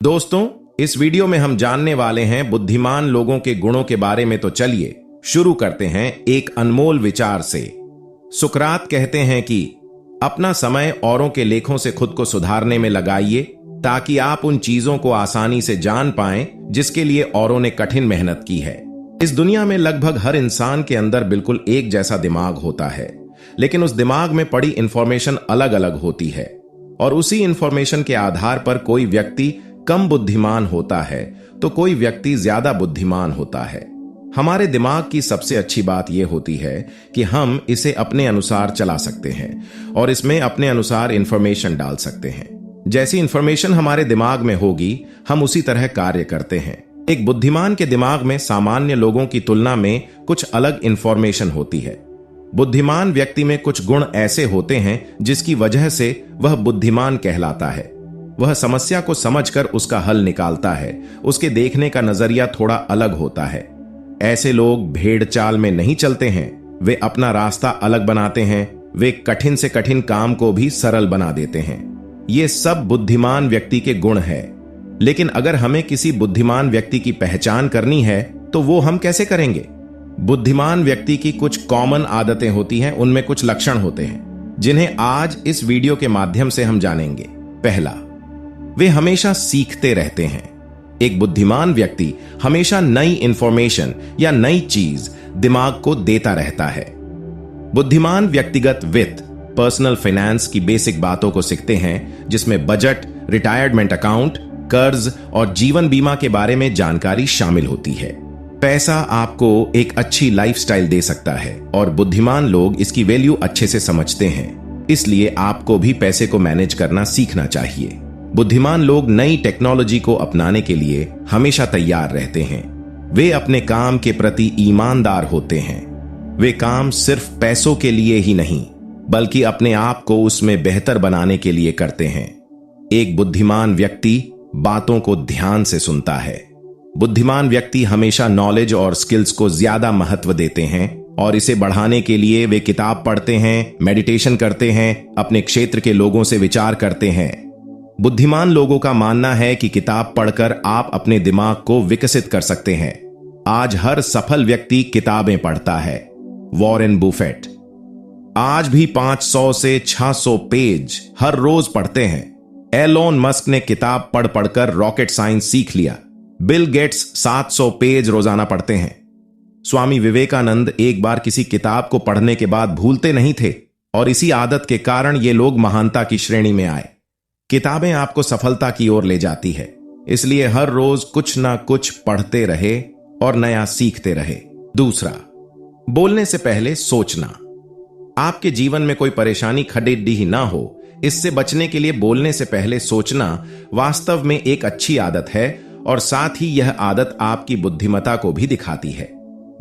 दोस्तों, इस वीडियो में हम जानने वाले हैं बुद्धिमान लोगों के गुणों के बारे में। तो चलिए शुरू करते हैं एक अनमोल विचार से। सुकरात कहते हैं कि अपना समय औरों के लेखों से खुद को सुधारने में लगाइए ताकि आप उन चीजों को आसानी से जान पाएं जिसके लिए औरों ने कठिन मेहनत की है। इस दुनिया में लगभग हर इंसान के अंदर बिल्कुल एक जैसा दिमाग होता है, लेकिन उस दिमाग में पड़ी इंफॉर्मेशन अलग अलग होती है और उसी इंफॉर्मेशन के आधार पर कोई व्यक्ति कम बुद्धिमान होता है तो कोई व्यक्ति ज्यादा बुद्धिमान होता है। हमारे दिमाग की सबसे अच्छी बात यह होती है कि हम इसे अपने अनुसार चला सकते हैं और इसमें अपने अनुसार इंफॉर्मेशन डाल सकते हैं। जैसी इंफॉर्मेशन हमारे दिमाग में होगी हम उसी तरह कार्य करते हैं। एक बुद्धिमान के दिमाग में सामान्य लोगों की तुलना में कुछ अलग इंफॉर्मेशन होती है। बुद्धिमान व्यक्ति में कुछ गुण ऐसे होते हैं जिसकी वजह से वह बुद्धिमान कहलाता है। वह समस्या को समझकर उसका हल निकालता है। उसके देखने का नजरिया थोड़ा अलग होता है। ऐसे लोग भेड़ चाल में नहीं चलते हैं, वे अपना रास्ता अलग बनाते हैं। वे कठिन से कठिन काम को भी सरल बना देते हैं। ये सब बुद्धिमान व्यक्ति के गुण है। लेकिन अगर हमें किसी बुद्धिमान व्यक्ति की पहचान करनी है तो वो हम कैसे करेंगे? बुद्धिमान व्यक्ति की कुछ कॉमन आदतें होती हैं, उनमें कुछ लक्षण होते हैं जिन्हें आज इस वीडियो के माध्यम से हम जानेंगे। पहला, वे हमेशा सीखते रहते हैं। एक बुद्धिमान व्यक्ति हमेशा नई इंफॉर्मेशन या नई चीज दिमाग को देता रहता है। बुद्धिमान व्यक्तिगत वित्त, पर्सनल फाइनेंस की बेसिक बातों को सीखते हैं, जिसमें बजट, रिटायरमेंट अकाउंट, कर्ज और जीवन बीमा के बारे में जानकारी शामिल होती है। पैसा आपको एक अच्छी लाइफस्टाइल दे सकता है और बुद्धिमान लोग इसकी वैल्यू अच्छे से समझते हैं। इसलिए आपको भी पैसे को मैनेज करना सीखना चाहिए। बुद्धिमान लोग नई टेक्नोलॉजी को अपनाने के लिए हमेशा तैयार रहते हैं। वे अपने काम के प्रति ईमानदार होते हैं। वे काम सिर्फ पैसों के लिए ही नहीं बल्कि अपने आप को उसमें बेहतर बनाने के लिए करते हैं। एक बुद्धिमान व्यक्ति बातों को ध्यान से सुनता है। बुद्धिमान व्यक्ति हमेशा नॉलेज और स्किल्स को ज्यादा महत्व देते हैं और इसे बढ़ाने के लिए वे किताब पढ़ते हैं, मेडिटेशन करते हैं, अपने क्षेत्र के लोगों से विचार करते हैं। बुद्धिमान लोगों का मानना है कि किताब पढ़कर आप अपने दिमाग को विकसित कर सकते हैं। आज हर सफल व्यक्ति किताबें पढ़ता है। वॉरेन बुफेट आज भी 500 से 600 पेज हर रोज पढ़ते हैं। एलोन मस्क ने किताब पढ़ पढ़कर रॉकेट साइंस सीख लिया। बिल गेट्स 700 पेज रोजाना पढ़ते हैं। स्वामी विवेकानंद एक बार किसी किताब को पढ़ने के बाद भूलते नहीं थे और इसी आदत के कारण ये लोग महानता की श्रेणी में आए। किताबें आपको सफलता की ओर ले जाती है, इसलिए हर रोज कुछ ना कुछ पढ़ते रहे और नया सीखते रहे। दूसरा, बोलने से पहले सोचना। आपके जीवन में कोई परेशानी खड़ेड्डी ना हो, इससे बचने के लिए बोलने से पहले सोचना वास्तव में एक अच्छी आदत है और साथ ही यह आदत आपकी बुद्धिमत्ता को भी दिखाती है।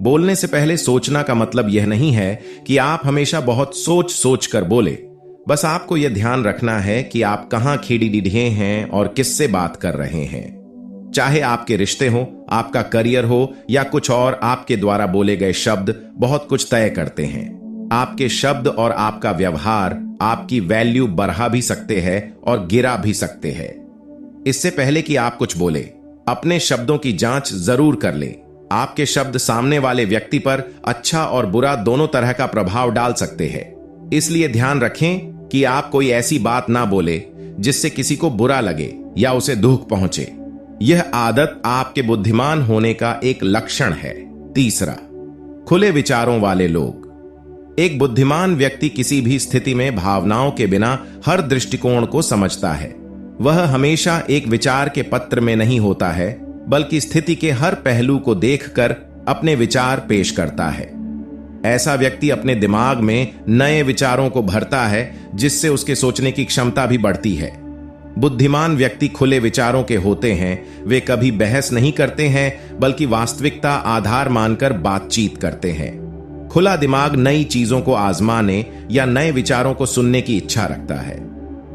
बोलने से पहले सोचना का मतलब यह नहीं है कि आप हमेशा बहुत सोच सोच कर बोले। बस आपको यह ध्यान रखना है कि आप कहां खीड़ी डिढे हैं और किससे बात कर रहे हैं। चाहे आपके रिश्ते हो, आपका करियर हो या कुछ और, आपके द्वारा बोले गए शब्द बहुत कुछ तय करते हैं। आपके शब्द और आपका व्यवहार आपकी वैल्यू बढ़ा भी सकते हैं और गिरा भी सकते हैं। इससे पहले कि आप कुछ बोले, अपने शब्दों की जांच जरूर कर ले। आपके शब्द सामने वाले व्यक्ति पर अच्छा और बुरा दोनों तरह का प्रभाव डाल सकते हैं। इसलिए ध्यान रखें कि आप कोई ऐसी बात ना बोले जिससे किसी को बुरा लगे या उसे दुख पहुंचे। यह आदत आपके बुद्धिमान होने का एक लक्षण है। तीसरा, खुले विचारों वाले लोग। एक बुद्धिमान व्यक्ति किसी भी स्थिति में भावनाओं के बिना हर दृष्टिकोण को समझता है। वह हमेशा एक विचार के पत्र में नहीं होता है बल्कि स्थिति के हर पहलू को देखकर अपने विचार पेश करता है। ऐसा व्यक्ति अपने दिमाग में नए विचारों को भरता है जिससे उसके सोचने की क्षमता भी बढ़ती है। बुद्धिमान व्यक्ति खुले विचारों के होते हैं। वे कभी बहस नहीं करते हैं बल्कि वास्तविकता आधार मानकर बातचीत करते हैं। खुला दिमाग नई चीजों को आजमाने या नए विचारों को सुनने की इच्छा रखता है।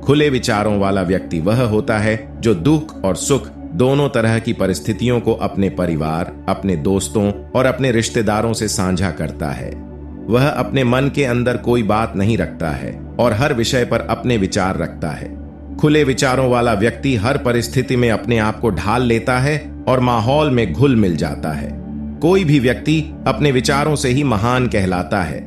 खुले विचारों वाला व्यक्ति वह होता है जो दुख और सुख दोनों तरह की परिस्थितियों को अपने परिवार, अपने दोस्तों और अपने रिश्तेदारों से साझा करता है। वह अपने मन के अंदर कोई बात नहीं रखता है और हर विषय पर अपने विचार रखता है। खुले विचारों वाला व्यक्ति हर परिस्थिति में अपने आप को ढाल लेता है और माहौल में घुल मिल जाता है। कोई भी व्यक्ति अपने विचारों से ही महान कहलाता है।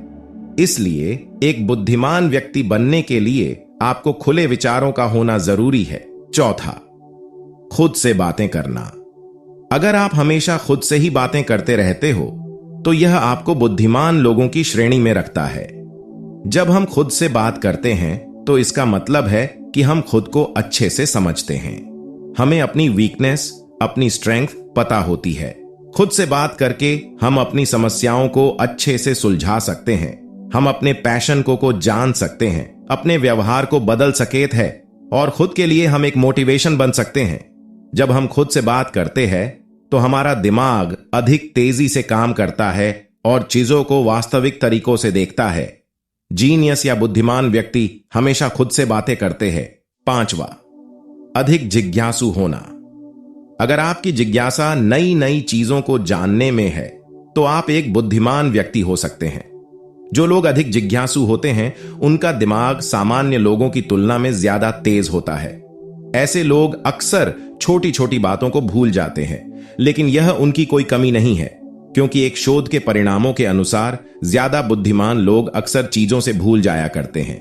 इसलिए एक बुद्धिमान व्यक्ति बनने के लिए आपको खुले विचारों का होना जरूरी है। चौथा, खुद से बातें करना। अगर आप हमेशा खुद से ही बातें करते रहते हो तो यह आपको बुद्धिमान लोगों की श्रेणी में रखता है। जब हम खुद से बात करते हैं तो इसका मतलब है कि हम खुद को अच्छे से समझते हैं। हमें अपनी वीकनेस, अपनी स्ट्रेंथ पता होती है। खुद से बात करके हम अपनी समस्याओं को अच्छे से सुलझा सकते हैं। हम अपने पैशन को जान सकते हैं, अपने व्यवहार को बदल सकेत है और खुद के लिए हम एक मोटिवेशन बन सकते हैं। जब हम खुद से बात करते हैं तो हमारा दिमाग अधिक तेजी से काम करता है और चीजों को वास्तविक तरीकों से देखता है। जीनियस या बुद्धिमान व्यक्ति हमेशा खुद से बातें करते हैं। पांचवा, अधिक जिज्ञासु होना। अगर आपकी जिज्ञासा नई नई चीजों को जानने में है तो आप एक बुद्धिमान व्यक्ति हो सकते हैं। जो लोग अधिक जिज्ञासु होते हैं उनका दिमाग सामान्य लोगों की तुलना में ज्यादा तेज होता है। ऐसे लोग अक्सर छोटी छोटी बातों को भूल जाते हैं, लेकिन यह उनकी कोई कमी नहीं है, क्योंकि एक शोध के परिणामों के अनुसार ज्यादा बुद्धिमान लोग अक्सर चीजों से भूल जाया करते हैं।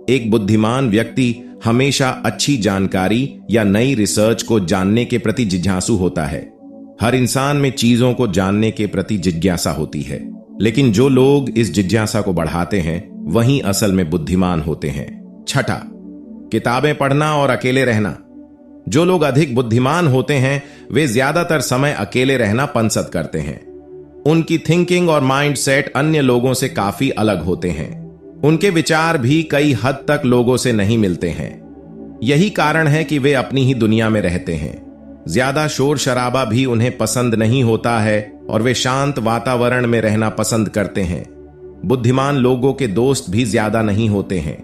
एक बुद्धिमान व्यक्ति हमेशा अच्छी जानकारी या नई रिसर्च को जानने के प्रति जिज्ञासु होता है। हर इंसान में चीजों को जानने के प्रति जिज्ञासा होती है, लेकिन जो लोग इस जिज्ञासा को बढ़ाते हैं वही असल में बुद्धिमान होते हैं। छठा, किताबें पढ़ना और अकेले रहना। जो लोग अधिक बुद्धिमान होते हैं वे ज्यादातर समय अकेले रहना पसंद करते हैं। उनकी थिंकिंग और माइंडसेट अन्य लोगों से काफी अलग होते हैं। उनके विचार भी कई हद तक लोगों से नहीं मिलते हैं। यही कारण है कि वे अपनी ही दुनिया में रहते हैं। ज्यादा शोर शराबा भी उन्हें पसंद नहीं होता है और वे शांत वातावरण में रहना पसंद करते हैं। बुद्धिमान लोगों के दोस्त भी ज्यादा नहीं होते हैं।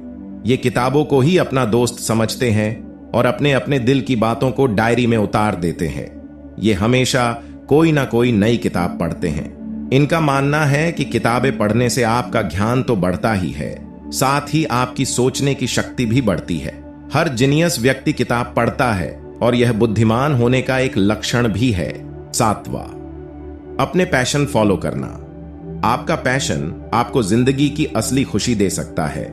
ये किताबों को ही अपना दोस्त समझते हैं और अपने अपने दिल की बातों को डायरी में उतार देते हैं। ये हमेशा कोई ना कोई नई किताब पढ़ते हैं। इनका मानना है कि किताबें पढ़ने से आपका ज्ञान तो बढ़ता ही है, साथ ही आपकी सोचने की शक्ति भी बढ़ती है। हर जीनियस व्यक्ति किताब पढ़ता है और यह बुद्धिमान होने का एक लक्षण भी है। सातवां, अपने पैशन फॉलो करना। आपका पैशन आपको जिंदगी की असली खुशी दे सकता है।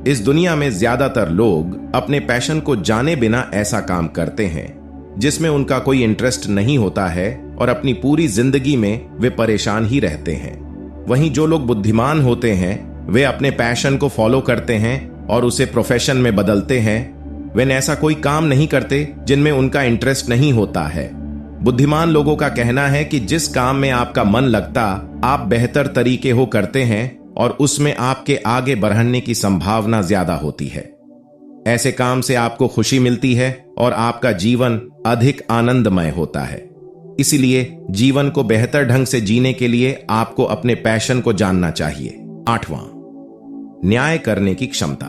इस दुनिया में ज्यादातर लोग अपने पैशन को जाने बिना ऐसा काम करते हैं जिसमें उनका कोई इंटरेस्ट नहीं होता है और अपनी पूरी जिंदगी में वे परेशान ही रहते हैं। वहीं जो लोग बुद्धिमान होते हैं वे अपने पैशन को फॉलो करते हैं और उसे प्रोफेशन में बदलते हैं। वे ऐसा कोई काम नहीं करते जिनमें उनका इंटरेस्ट नहीं होता है। बुद्धिमान लोगों का कहना है कि जिस काम में आपका मन लगता आप बेहतर तरीके हो करते हैं और उसमें आपके आगे बढ़ने की संभावना ज्यादा होती है। ऐसे काम से आपको खुशी मिलती है और आपका जीवन अधिक आनंदमय होता है। इसीलिए जीवन को बेहतर ढंग से जीने के लिए आपको अपने पैशन को जानना चाहिए। आठवां, न्याय करने की क्षमता।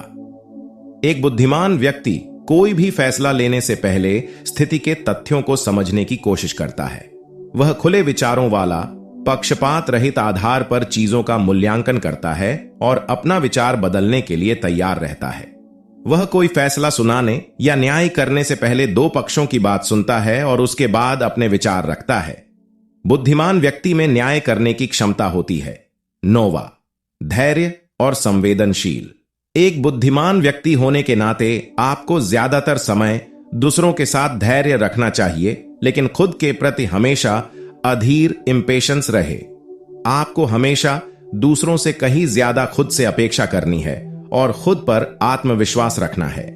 एक बुद्धिमान व्यक्ति कोई भी फैसला लेने से पहले स्थिति के तथ्यों को समझने की कोशिश करता है। वह खुले विचारों वाला, पक्षपात रहित आधार पर चीजों का मूल्यांकन करता है और अपना विचार बदलने के लिए तैयार रहता है। वह कोई फैसला सुनाने या न्याय करने से पहले दो पक्षों की बात सुनता है और उसके बाद अपने विचार रखता है। बुद्धिमान व्यक्ति में न्याय करने की क्षमता होती है। नौवां, धैर्य और संवेदनशील। एक बुद्धिमान व्यक्ति होने के नाते आपको ज्यादातर समय दूसरों के साथ धैर्य रखना चाहिए, लेकिन खुद के प्रति हमेशा अधीर, इंपेशेंस रहे। आपको हमेशा दूसरों से कहीं ज्यादा खुद से अपेक्षा करनी है और खुद पर आत्मविश्वास रखना है।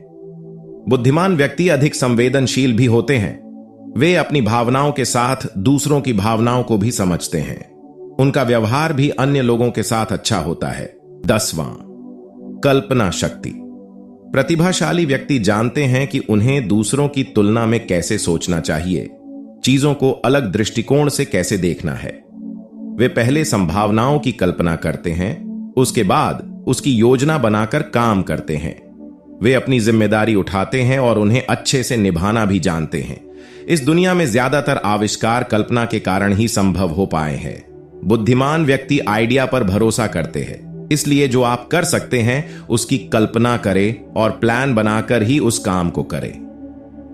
बुद्धिमान व्यक्ति अधिक संवेदनशील भी होते हैं। वे अपनी भावनाओं के साथ दूसरों की भावनाओं को भी समझते हैं। उनका व्यवहार भी अन्य लोगों के साथ अच्छा होता है। 10वां, कल्पना शक्ति। प्रतिभाशाली व्यक्ति जानते हैं कि उन्हें दूसरों की तुलना में कैसे सोचना चाहिए, चीजों को अलग दृष्टिकोण से कैसे देखना है। वे पहले संभावनाओं की कल्पना करते हैं, उसके बाद उसकी योजना बनाकर काम करते हैं। वे अपनी जिम्मेदारी उठाते हैं और उन्हें अच्छे से निभाना भी जानते हैं। इस दुनिया में ज्यादातर आविष्कार कल्पना के कारण ही संभव हो पाए हैं। बुद्धिमान व्यक्ति आइडिया पर भरोसा करते हैं। इसलिए जो आप कर सकते हैं उसकी कल्पना करें और प्लान बनाकर ही उस काम को करें।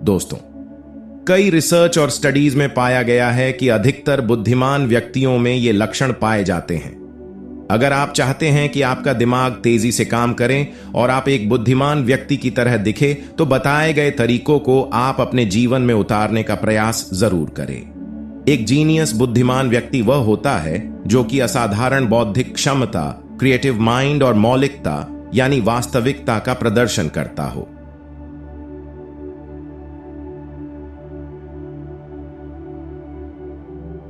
दोस्तों, कई रिसर्च और स्टडीज में पाया गया है कि अधिकतर बुद्धिमान व्यक्तियों में ये लक्षण पाए जाते हैं। अगर आप चाहते हैं कि आपका दिमाग तेजी से काम करे और आप एक बुद्धिमान व्यक्ति की तरह दिखे, तो बताए गए तरीकों को आप अपने जीवन में उतारने का प्रयास जरूर करें। एक जीनियस बुद्धिमान व्यक्ति वह होता है जो कि असाधारण बौद्धिक क्षमता, क्रिएटिव माइंड और मौलिकता यानी वास्तविकता का प्रदर्शन करता हो।